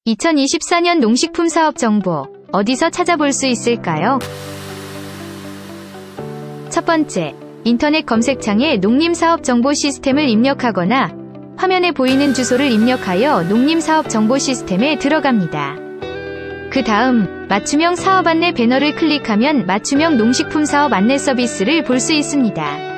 2024년 농식품 사업 정보, 어디서 찾아볼 수 있을까요? 첫 번째, 인터넷 검색창에 농림사업 정보 시스템을 입력하거나 화면에 보이는 주소를 입력하여 농림사업 정보 시스템에 들어갑니다. 그 다음 맞춤형 사업 안내 배너를 클릭하면 맞춤형 농식품 사업 안내 서비스를 볼 수 있습니다.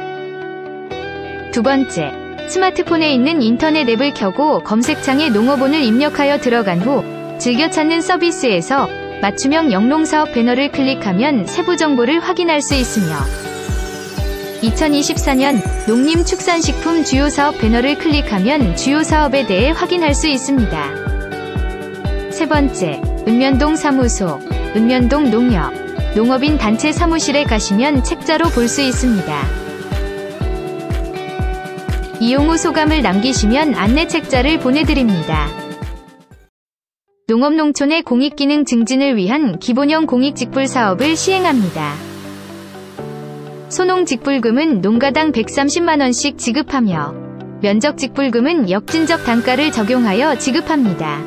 두 번째, 스마트폰에 있는 인터넷 앱을 켜고 검색창에 농어본을 입력하여 들어간 후 즐겨 찾는 서비스에서 맞춤형 영농사업 배너를 클릭하면 세부 정보를 확인할 수 있으며 2024년 농림축산식품 주요 사업 배너를 클릭하면 주요 사업에 대해 확인할 수 있습니다. 세 번째, 읍면동 사무소, 읍면동 농협, 농업인 단체 사무실에 가시면 책자로 볼 수 있습니다. 이용 후 소감을 남기시면 안내 책자를 보내드립니다. 농업농촌의 공익기능 증진을 위한 기본형 공익직불 사업을 시행합니다. 소농직불금은 농가당 130만원씩 지급하며 면적직불금은 역진적 단가를 적용하여 지급합니다.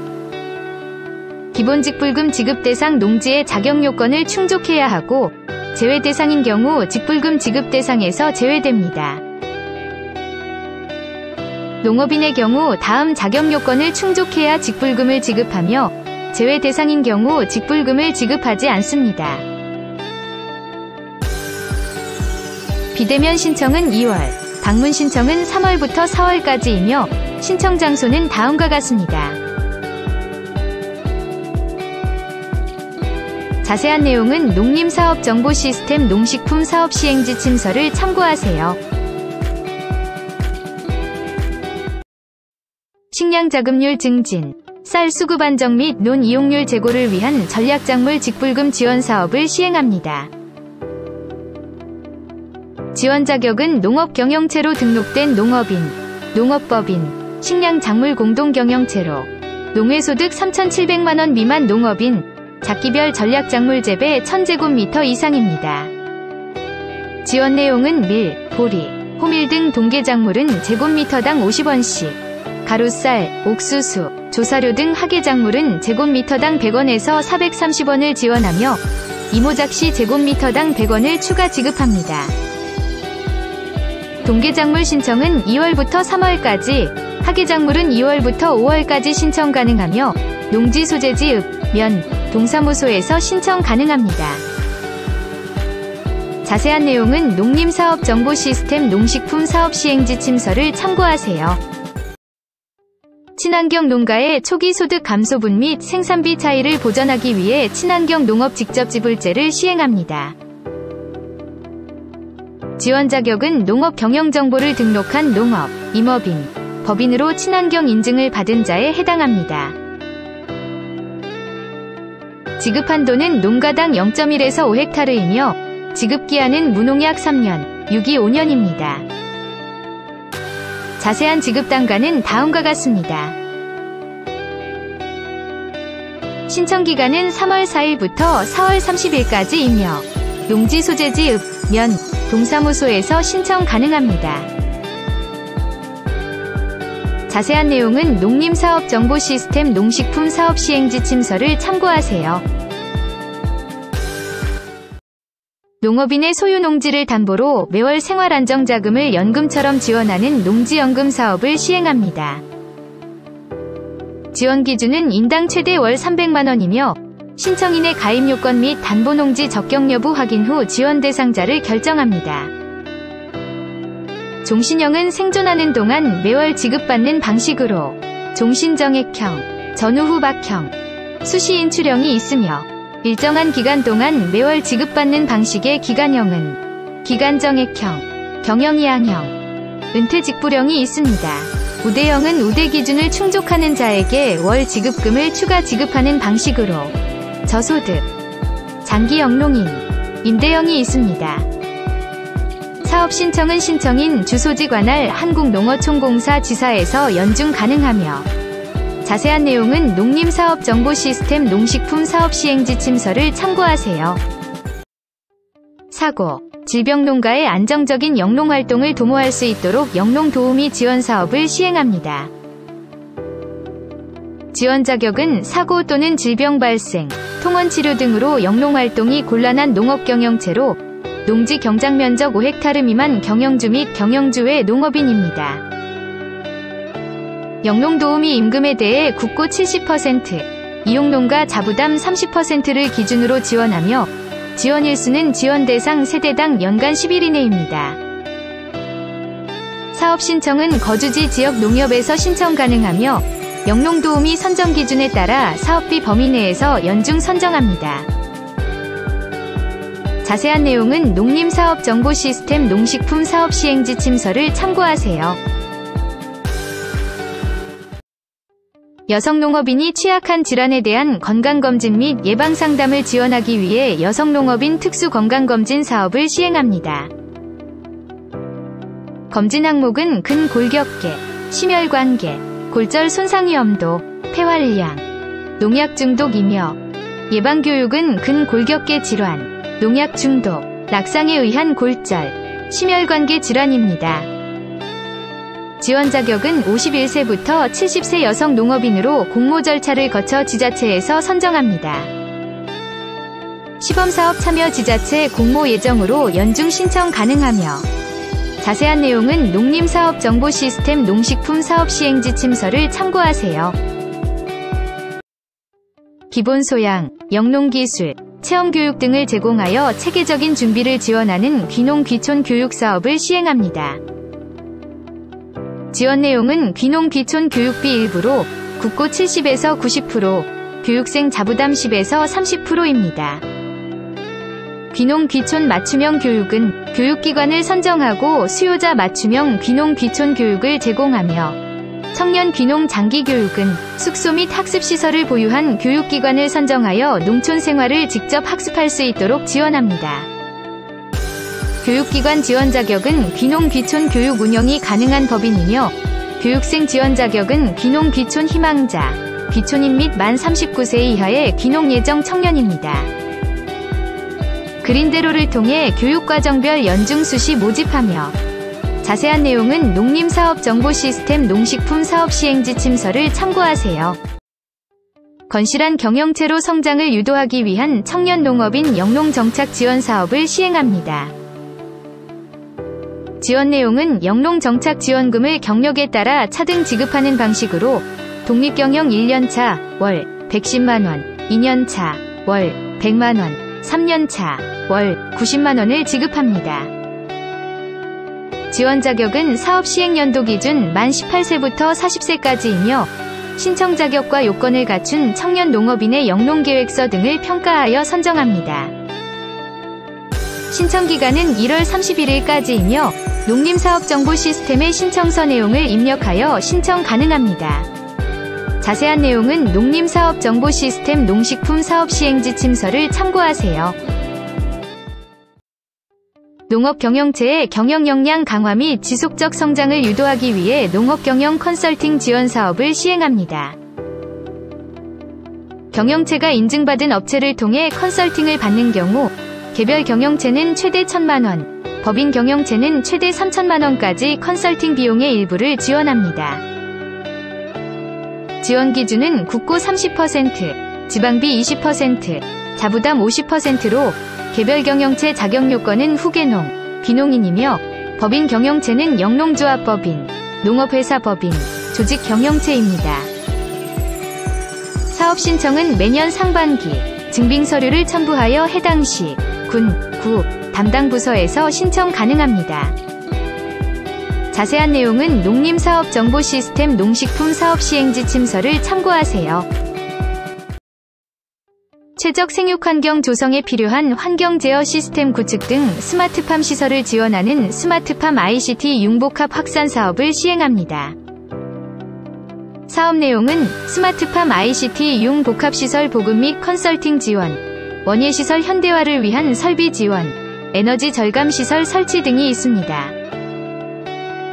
기본직불금 지급 대상 농지의 자격요건을 충족해야 하고 제외 대상인 경우 직불금 지급 대상에서 제외됩니다. 농업인의 경우 다음 자격요건을 충족해야 직불금을 지급하며 제외 대상인 경우 직불금을 지급하지 않습니다. 비대면 신청은 2월, 방문 신청은 3월부터 4월까지이며 신청 장소는 다음과 같습니다. 자세한 내용은 농림사업정보시스템 농식품사업시행지 침서를 참고하세요. 식량 자급률 증진, 쌀 수급 안정 및 논 이용률 제고를 위한 전략작물 직불금 지원 사업을 시행합니다. 지원 자격은 농업경영체로 등록된 농업인, 농업법인, 식량작물 공동경영체로, 농해소득 3,700만원 미만 농업인, 작기별 전략작물 재배 1000제곱미터 이상입니다. 지원 내용은 밀, 보리, 호밀 등 동계작물은 제곱미터당 50원씩, 가루쌀, 옥수수, 조사료 등 하계작물은 제곱미터당 100원에서 430원을 지원하며 이모작시 제곱미터당 100원을 추가 지급합니다. 동계작물 신청은 2월부터 3월까지, 하계작물은 2월부터 5월까지 신청 가능하며 농지 소재지 읍, 면, 동사무소에서 신청 가능합니다. 자세한 내용은 농림사업정보시스템 농식품사업시행지 침서를 참고하세요. 친환경 농가의 초기 소득 감소분 및 생산비 차이를 보전하기 위해 친환경 농업 직접지불제를 시행합니다. 지원 자격은 농업 경영정보를 등록한 농업, 임업인, 법인으로 친환경 인증을 받은 자에 해당합니다. 지급 한도는 농가당 0.1에서 5헥타르이며 지급기한은 무농약 3년, 유기 5년입니다. 자세한 지급 단가는 다음과 같습니다. 신청기간은 3월 4일부터 4월 30일까지이며 농지 소재지 읍, 면, 동사무소에서 신청 가능합니다. 자세한 내용은 농림사업정보시스템 농식품사업시행지 침서를 참고하세요. 농업인의 소유 농지를 담보로 매월 생활안정자금을 연금처럼 지원하는 농지연금 사업을 시행합니다. 지원 기준은 인당 최대 월 300만원이며 신청인의 가입 요건 및 담보농지 적격 여부 확인 후 지원 대상자를 결정합니다. 종신형은 생존하는 동안 매월 지급받는 방식으로 종신정액형, 전후후박형, 수시인출형이 있으며 일정한 기간 동안 매월 지급받는 방식의 기간형은 기간정액형, 경영이항형, 은퇴직불형이 있습니다. 우대형은 우대 기준을 충족하는 자에게 월 지급금을 추가 지급하는 방식으로 저소득, 장기영농인, 임대형이 있습니다. 사업 신청은 신청인 주소지 관할 한국농어촌공사 지사에서 연중 가능하며 자세한 내용은 농림사업정보시스템 농식품사업시행지 침서를 참고하세요. 사고, 질병농가의 안정적인 영농활동을 도모할 수 있도록 영농도우미 지원사업을 시행합니다. 지원 자격은 사고 또는 질병 발생, 통원 치료 등으로 영농활동이 곤란한 농업경영체로 농지 경작면적 5헥타르 미만 경영주 및 경영주 외 농업인입니다. 영농도우미 임금에 대해 국고 70%, 이용농가 자부담 30%를 기준으로 지원하며 지원 일수는 지원 대상 세대당 연간 10일 이내입니다. 사업 신청은 거주지 지역 농협에서 신청 가능하며 영농도우미 선정 기준에 따라 사업비 범위 내에서 연중 선정합니다. 자세한 내용은 농림사업정보시스템 농식품 사업시행지 침서를 참고하세요. 여성농업인이 취약한 질환에 대한 건강검진 및 예방상담을 지원하기 위해 여성농업인 특수건강검진 사업을 시행합니다. 검진 항목은 근골격계, 심혈관계, 골절 손상 위험도, 폐활량, 농약 중독이며 예방교육은 근골격계 질환, 농약 중독, 낙상에 의한 골절, 심혈관계 질환입니다. 지원 자격은 51세부터 70세 여성 농업인으로 공모 절차를 거쳐 지자체에서 선정합니다. 시범사업 참여 지자체 공모 예정으로 연중 신청 가능하며 자세한 내용은 농림사업정보시스템 농식품 사업시행지 침서를 참고하세요. 기본소양, 영농기술, 체험교육 등을 제공하여 체계적인 준비를 지원하는 귀농귀촌 교육사업을 시행합니다. 지원 내용은 귀농귀촌 교육비 일부로 국고 70에서 90%, 교육생 자부담 10에서 30%입니다. 귀농귀촌 맞춤형 교육은 교육기관을 선정하고 수요자 맞춤형 귀농귀촌 교육을 제공하며 청년 귀농 장기교육은 숙소 및 학습시설을 보유한 교육기관을 선정하여 농촌 생활을 직접 학습할 수 있도록 지원합니다. 교육기관 지원 자격은 귀농귀촌 교육 운영이 가능한 법인이며 교육생 지원 자격은 귀농귀촌 희망자, 귀촌인 및 만 39세 이하의 귀농 예정 청년입니다. 그린대로를 통해 교육과정별 연중 수시 모집하며 자세한 내용은 농림사업정보시스템 농식품 사업시행지 침서를 참고하세요. 건실한 경영체로 성장을 유도하기 위한 청년 농업인 영농정착 지원 사업을 시행합니다. 지원 내용은 영농정착 지원금을 경력에 따라 차등 지급하는 방식으로 독립경영 1년차 월 110만원, 2년차 월 100만원, 3년차 월 90만원을 지급합니다. 지원 자격은 사업 시행 연도 기준 만 18세부터 40세까지이며 신청 자격과 요건을 갖춘 청년 농업인의 영농계획서 등을 평가하여 선정합니다. 신청 기간은 1월 31일까지이며 농림사업정보시스템의 신청서 내용을 입력하여 신청 가능합니다. 자세한 내용은 농림사업정보시스템 농식품 사업시행지 침서를 참고하세요. 농업경영체의 경영 역량 강화 및 지속적 성장을 유도하기 위해 농업경영 컨설팅 지원 사업을 시행합니다. 경영체가 인증받은 업체를 통해 컨설팅을 받는 경우 개별 경영체는 최대 1,000만원, 법인 경영체는 최대 3,000만원까지 컨설팅 비용의 일부를 지원합니다. 지원 기준은 국고 30%, 지방비 20%, 자부담 50%로 개별 경영체 자격 요건은 후계농, 귀농인이며 법인 경영체는 영농조합법인, 농업회사법인, 조직 경영체입니다. 사업 신청은 매년 상반기 증빙서류를 첨부하여 해당 시, 군, 구, 담당 부서에서 신청 가능합니다. 자세한 내용은 농림사업정보시스템 농식품 사업시행지 침서를 참고하세요. 최적 생육환경 조성에 필요한 환경 제어 시스템 구축 등 스마트팜 시설을 지원하는 스마트팜 ICT 융복합 확산 사업을 시행합니다. 사업 내용은 스마트팜 ICT 융복합시설 보급 및 컨설팅 지원, 원예시설 현대화를 위한 설비 지원, 에너지 절감 시설 설치 등이 있습니다.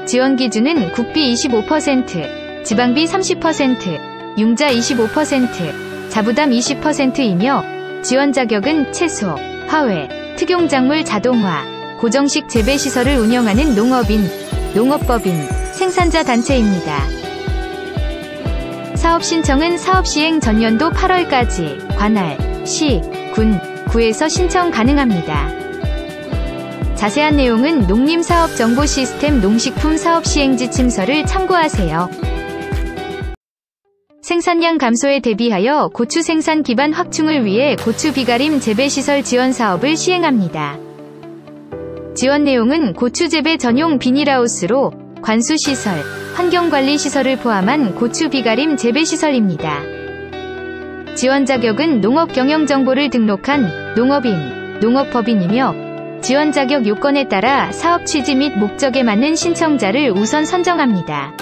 지원 기준은 국비 25%, 지방비 30%, 융자 25%, 자부담 20%이며 지원 자격은 채소, 화훼, 특용작물 자동화, 고정식 재배시설을 운영하는 농업인, 농업법인, 생산자 단체입니다. 사업 신청은 사업 시행 전년도 8월까지 관할, 시, 군, 구에서 신청 가능합니다. 자세한 내용은 농림사업정보시스템 농식품 사업시행지 침서를 참고하세요. 생산량 감소에 대비하여 고추 생산 기반 확충을 위해 고추 비가림 재배시설 지원 사업을 시행합니다. 지원 내용은 고추 재배 전용 비닐하우스로 관수시설, 환경관리시설을 포함한 고추 비가림 재배시설입니다. 지원 자격은 농업경영정보를 등록한 농업인, 농업법인이며 지원 자격 요건에 따라 사업 취지 및 목적에 맞는 신청자를 우선 선정합니다.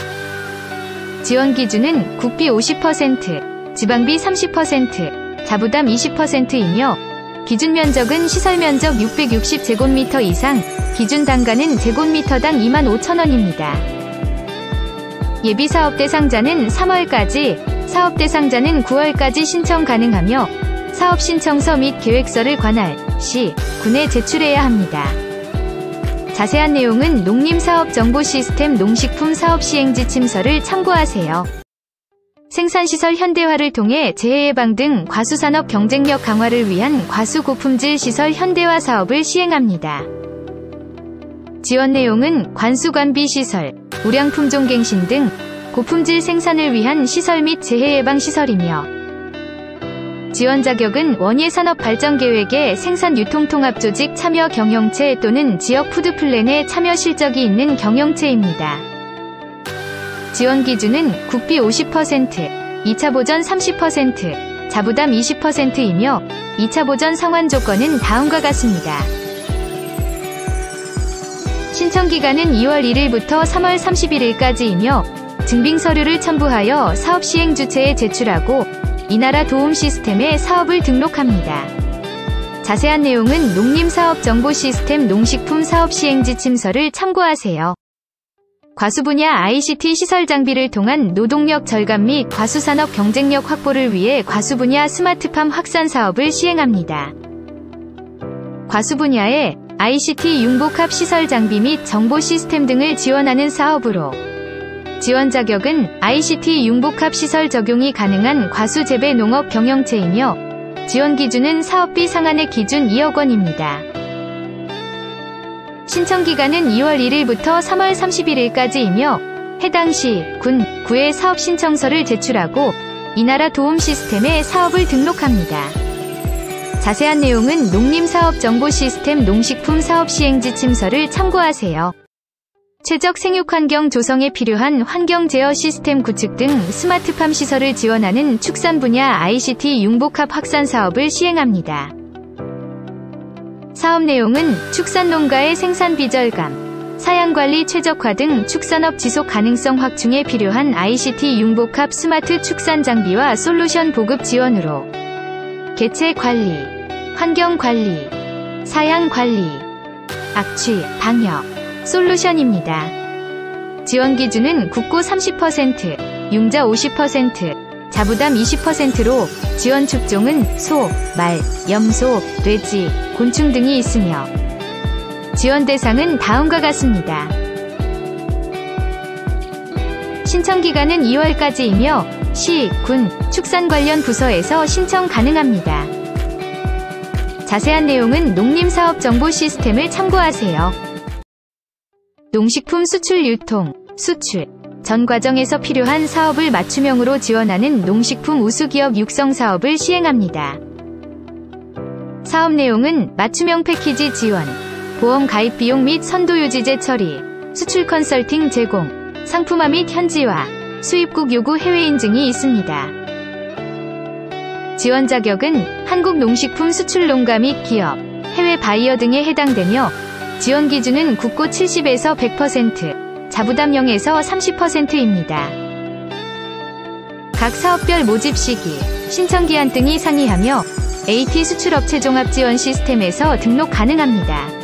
지원 기준은 국비 50%, 지방비 30%, 자부담 20%이며 기준 면적은 시설 면적 660제곱미터 이상, 기준 단가는 제곱미터당 25,000원입니다. 예비 사업 대상자는 3월까지, 사업 대상자는 9월까지 신청 가능하며 사업 신청서 및 계획서를 관할, 시, 군에 제출해야 합니다. 자세한 내용은 농림사업정보시스템 농식품 사업시행지 침서를 참고하세요. 생산시설 현대화를 통해 재해 예방 등 과수산업 경쟁력 강화를 위한 과수 고품질 시설 현대화 사업을 시행합니다. 지원 내용은 관수관비 시설, 우량품종갱신 등 고품질 생산을 위한 시설 및 재해 예방 시설이며 지원 자격은 원예산업발전계획의 생산유통통합조직 참여 경영체 또는 지역 푸드플랜에 참여 실적이 있는 경영체입니다. 지원 기준은 국비 50%, 2차 보전 30%, 자부담 20%이며 2차 보전 상환 조건은 다음과 같습니다. 신청 기간은 2월 1일부터 3월 31일까지이며 증빙서류를 첨부하여 사업 시행 주체에 제출하고 이 나라 도움 시스템에 사업을 등록합니다. 자세한 내용은 농림사업정보시스템 농식품 사업시행지 침서를 참고하세요. 과수 분야 ICT 시설 장비를 통한 노동력 절감 및 과수산업 경쟁력 확보를 위해 과수 분야 스마트팜 확산 사업을 시행합니다. 과수 분야에 ICT 융복합 시설 장비 및 정보 시스템 등을 지원하는 사업으로 지원 자격은 ICT 융복합 시설 적용이 가능한 과수 재배 농업 경영체이며 지원 기준은 사업비 상한액 기준 2억 원입니다. 신청 기간은 2월 1일부터 3월 31일까지이며 해당 시, 군, 구에 사업 신청서를 제출하고 이 나라 도움 시스템에 사업을 등록합니다. 자세한 내용은 농림사업정보시스템 농식품 사업시행지 침서를 참고하세요. 최적 생육환경 조성에 필요한 환경 제어 시스템 구축 등 스마트팜 시설을 지원하는 축산 분야 ICT 융복합 확산 사업을 시행합니다. 사업 내용은 축산 농가의 생산비 절감, 사양관리 최적화 등 축산업 지속 가능성 확충에 필요한 ICT 융복합 스마트 축산 장비와 솔루션 보급 지원으로 개체 관리, 환경 관리, 사양 관리, 악취, 방역, 솔루션입니다. 지원 기준은 국고 30%, 융자 50%, 자부담 20%로 지원 축종은 소, 말, 염소, 돼지, 곤충 등이 있으며 지원 대상은 다음과 같습니다. 신청 기간은 2월까지이며 시, 군, 축산 관련 부서에서 신청 가능합니다. 자세한 내용은 농림사업정보시스템을 참고하세요. 농식품 수출 유통, 수출, 전 과정에서 필요한 사업을 맞춤형으로 지원하는 농식품 우수기업 육성 사업을 시행합니다. 사업 내용은 맞춤형 패키지 지원, 보험 가입 비용 및 선도유지제 처리, 수출 컨설팅 제공, 상품화 및 현지화, 수입국 요구 해외 인증이 있습니다. 지원 자격은 한국 농식품 수출 농가 및 기업, 해외 바이어 등에 해당되며 지원 기준은 국고 70에서 100%, 자부담 0에서 30%입니다. 각 사업별 모집 시기, 신청 기한 등이 상이하며 AT 수출업체 종합지원 시스템에서 등록 가능합니다.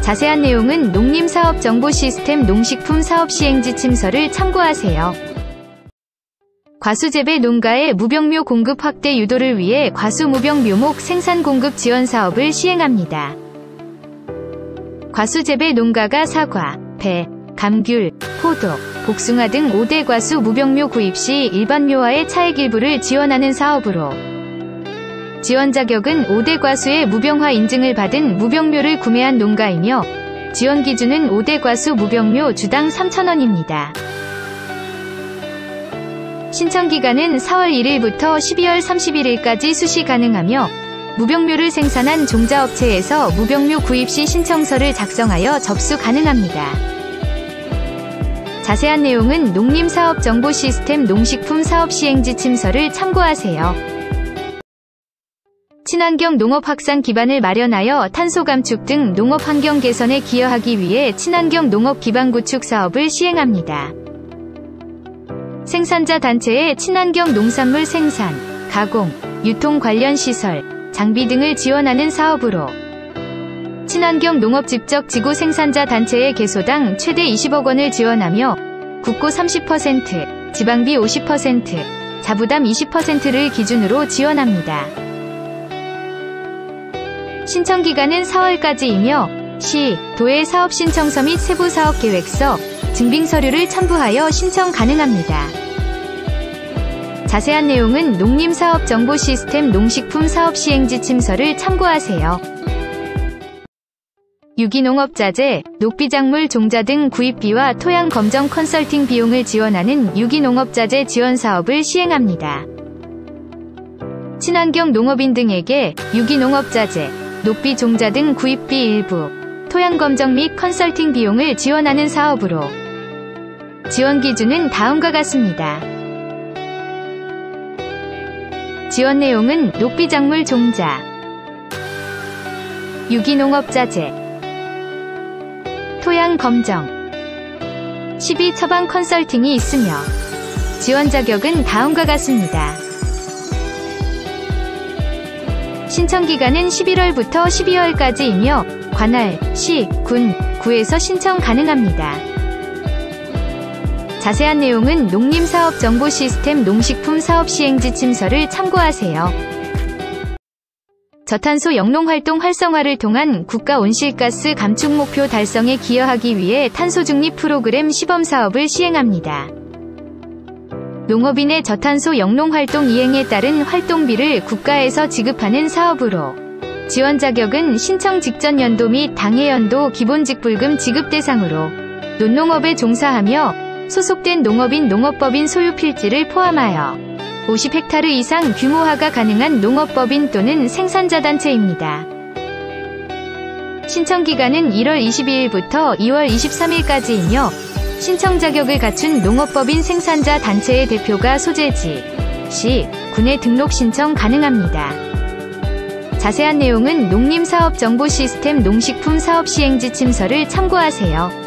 자세한 내용은 농림사업정보시스템 농식품 사업시행지 침서를 참고하세요. 과수재배 농가의 무병묘 공급 확대 유도를 위해 과수무병 묘목 생산 공급 지원 사업을 시행합니다. 과수재배 농가가 사과, 배, 감귤, 포도, 복숭아 등 5대 과수 무병묘 구입 시 일반 묘와의 차액 일부를 지원하는 사업으로 지원 자격은 5대 과수의 무병화 인증을 받은 무병묘를 구매한 농가이며 지원 기준은 5대 과수 무병묘 주당 3,000원입니다. 신청 기간은 4월 1일부터 12월 31일까지 수시 가능하며 무병묘를 생산한 종자업체에서 무병묘 구입 시 신청서를 작성하여 접수 가능합니다. 자세한 내용은 농림사업정보시스템 농식품사업시행지침서를 참고하세요. 친환경 농업 확산 기반을 마련하여 탄소 감축 등 농업 환경 개선에 기여하기 위해 친환경 농업 기반 구축 사업을 시행합니다. 생산자 단체의 친환경 농산물 생산, 가공, 유통 관련 시설, 장비 등을 지원하는 사업으로 친환경 농업 직접 지구 생산자 단체의 개소당 최대 20억 원을 지원하며 국고 30%, 지방비 50%, 자부담 20%를 기준으로 지원합니다. 신청 기간은 4월까지이며 시, 도의 사업 신청서 및 세부 사업 계획서, 증빙 서류를 첨부하여 신청 가능합니다. 자세한 내용은 농림사업정보시스템 농식품사업시행지침서를 참고하세요. 유기농업자재, 녹비작물 종자 등 구입비와 토양 검정 컨설팅 비용을 지원하는 유기농업자재 지원 사업을 시행합니다. 친환경 농업인 등에게 유기농업자재, 녹비 종자 등 구입비 일부, 토양 검정 및 컨설팅 비용을 지원하는 사업으로 지원 기준은 다음과 같습니다. 지원 내용은 녹비작물 종자, 유기농업자재, 토양 검정, 시비 처방 컨설팅이 있으며 지원 자격은 다음과 같습니다. 신청 기간은 11월부터 12월까지이며 관할, 시, 군, 구에서 신청 가능합니다. 자세한 내용은 농림사업정보시스템 농식품사업시행지침서를 참고하세요. 저탄소 영농활동 활성화를 통한 국가 온실가스 감축 목표 달성에 기여하기 위해 탄소중립 프로그램 시범사업을 시행합니다. 농업인의 저탄소 영농활동 이행에 따른 활동비를 국가에서 지급하는 사업으로 지원 자격은 신청 직전 연도 및 당해 연도 기본직불금 지급 대상으로 논농업에 종사하며 소속된 농업인 농업법인 소유 필지를 포함하여 50헥타르 이상 규모화가 가능한 농업법인 또는 생산자 단체입니다. 신청 기간은 1월 22일부터 2월 23일까지이며 신청 자격을 갖춘 농업법인 생산자 단체의 대표가 소재지, 시, 군에 등록 신청 가능합니다. 자세한 내용은 농림사업정보시스템 농식품사업시행지침서를 참고하세요.